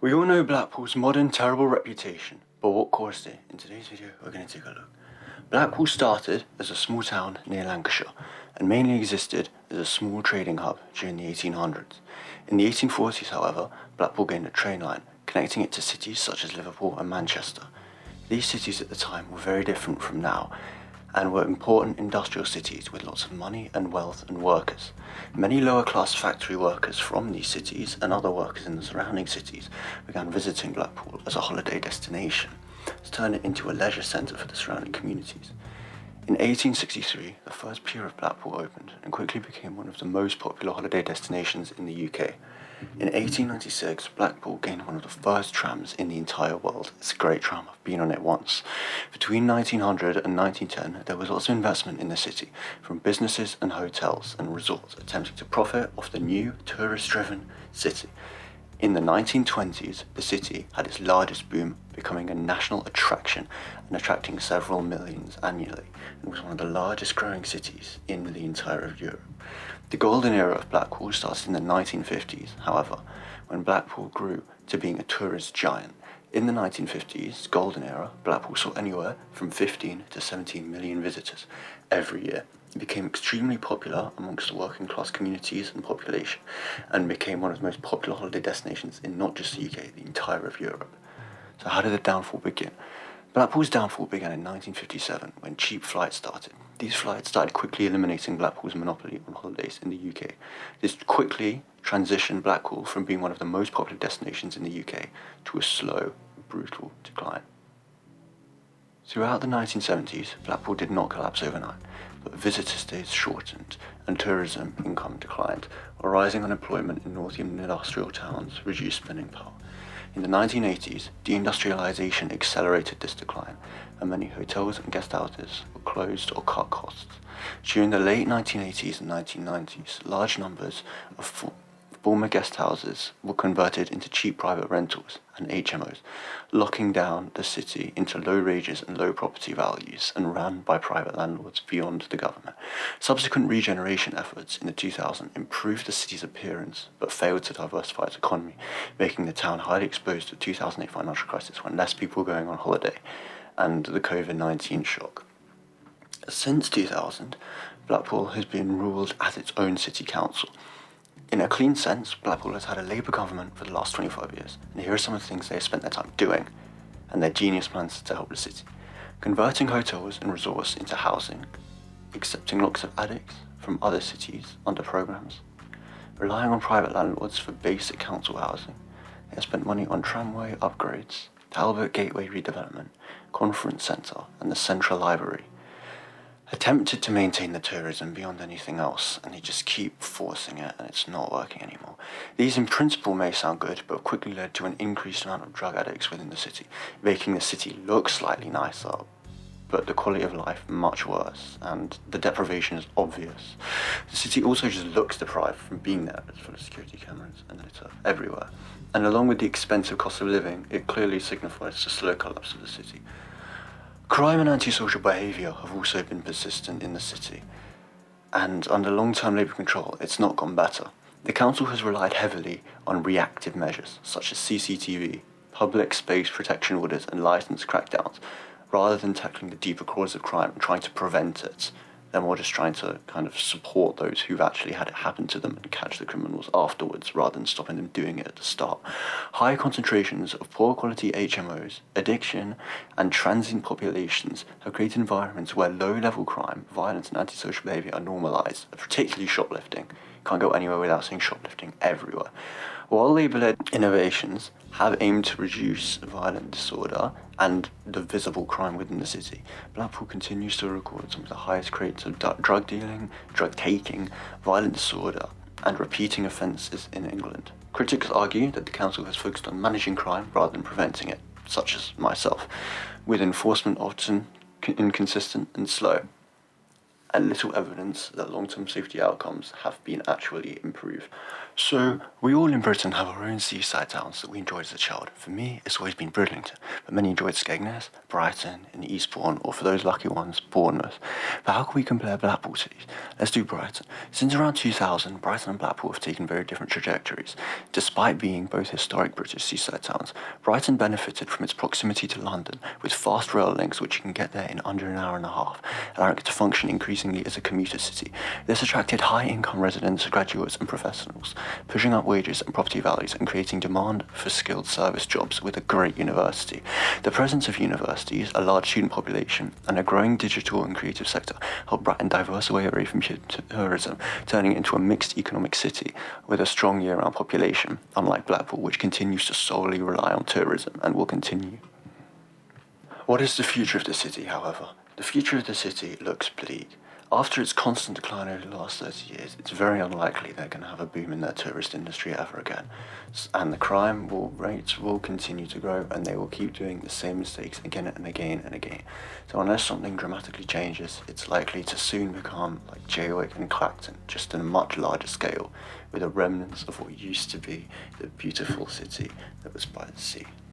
We all know Blackpool's modern terrible reputation, but what caused it? In today's video, we're going to take a look. Blackpool started as a small town near Lancashire and mainly existed as a small trading hub during the 1800s. In the 1840s, however, Blackpool gained a train line connecting it to cities such as Liverpool and Manchester. These cities at the time were very different from now and were important industrial cities with lots of money and wealth and workers. Many lower class factory workers from these cities and other workers in the surrounding cities began visiting Blackpool as a holiday destination to turn it into a leisure centre for the surrounding communities. In 1863, the first pier of Blackpool opened and quickly became one of the most popular holiday destinations in the UK. In 1896, Blackpool gained one of the first trams in the entire world. It's a great tram, I've been on it once. Between 1900 and 1910, there was lots of investment in the city from businesses and hotels and resorts attempting to profit off the new tourist-driven city. In the 1920s, the city had its largest boom, becoming a national attraction and attracting several millions annually, and was one of the largest growing cities in the entire of Europe. The golden era of Blackpool started in the 1950s, however, when Blackpool grew to being a tourist giant. In the 1950s golden era, Blackpool saw anywhere from 15 to 17 million visitors every year. It became extremely popular amongst the working class communities and population, and became one of the most popular holiday destinations in not just the UK, the entire of Europe. So how did the downfall begin? Blackpool's downfall began in 1957 when cheap flights started. These flights started quickly eliminating Blackpool's monopoly on holidays in the UK. This quickly transitioned Blackpool from being one of the most popular destinations in the UK to a slow, brutal decline. Throughout the 1970s, Blackpool did not collapse overnight, but visitor stays shortened and tourism income declined, while rising unemployment in northern industrial towns reduced spending power. In the 1980s, deindustrialization accelerated this decline, and many hotels and guest houses were closed or cut costs. During the late 1980s and 1990s, large numbers of former guest houses were converted into cheap private rentals and HMOs, locking down the city into low wages and low property values and ran by private landlords beyond the government. Subsequent regeneration efforts in the 2000s improved the city's appearance but failed to diversify its economy, making the town highly exposed to the 2008 financial crisis when less people were going on holiday and the COVID-19 shock. Since 2000, Blackpool has been ruled as its own city council. In a clean sense, Blackpool has had a Labour government for the last 25 years, and here are some of the things they have spent their time doing, and their genius plans to help the city. Converting hotels and resorts into housing, accepting lots of addicts from other cities under programmes, relying on private landlords for basic council housing. They have spent money on tramway upgrades, Talbot Gateway redevelopment, conference centre, and the Central Library. Attempted to maintain the tourism beyond anything else, and they just keep forcing it, and it's not working anymore. These in principle may sound good, but have quickly led to an increased amount of drug addicts within the city, making the city look slightly nicer, but the quality of life much worse, and the deprivation is obvious. The city also just looks deprived from being there. It's full of security cameras and litter everywhere, and along with the expensive cost of living, it clearly signifies the slow collapse of the city. Crime and antisocial behaviour have also been persistent in the city, and under long-term Labour control, it's not gone better. The council has relied heavily on reactive measures, such as CCTV, public space protection orders and licence crackdowns, rather than tackling the deeper cause of crime and trying to prevent it. They're more just trying to kind of support those who've actually had it happen to them and catch the criminals afterwards, rather than stopping them doing it at the start. High concentrations of poor quality HMOs, addiction, and transient populations have created environments where low-level crime, violence, and antisocial behaviour are normalised, particularly shoplifting. You can't go anywhere without seeing shoplifting everywhere. While Labour-led innovations have aimed to reduce violent disorder and the visible crime within the city, Blackpool continues to record some of the highest rates of drug dealing, drug taking, violent disorder, and repeating offences in England. Critics argue that the council has focused on managing crime rather than preventing it, such as myself, with enforcement often inconsistent and slow, and little evidence that long-term safety outcomes have been actually improved. So, we all in Britain have our own seaside towns that we enjoyed as a child. For me, it's always been Bridlington, but many enjoyed Skegness, Brighton, and Eastbourne, or for those lucky ones, Bournemouth. But how can we compare Blackpool to these? Let's do Brighton. Since around 2000, Brighton and Blackpool have taken very different trajectories. Despite being both historic British seaside towns, Brighton benefited from its proximity to London, with fast rail links which you can get there in under an hour and a half, allowing it to function increasingly as a commuter city. This attracted high-income residents, graduates, and professionals, pushing up wages and property values and creating demand for skilled service jobs with a great university. The presence of universities, a large student population, and a growing digital and creative sector helped Brighton diversify away from tourism, turning it into a mixed economic city with a strong year-round population, unlike Blackpool, which continues to solely rely on tourism and will continue. What is the future of the city, however? The future of the city looks bleak. After its constant decline over the last 30 years, it's very unlikely they're going to have a boom in their tourist industry ever again. And the crime rates will continue to grow, and they will keep doing the same mistakes again and again and again. So unless something dramatically changes, it's likely to soon become like Jaywick and Clacton, just on a much larger scale, with the remnants of what used to be the beautiful city that was by the sea.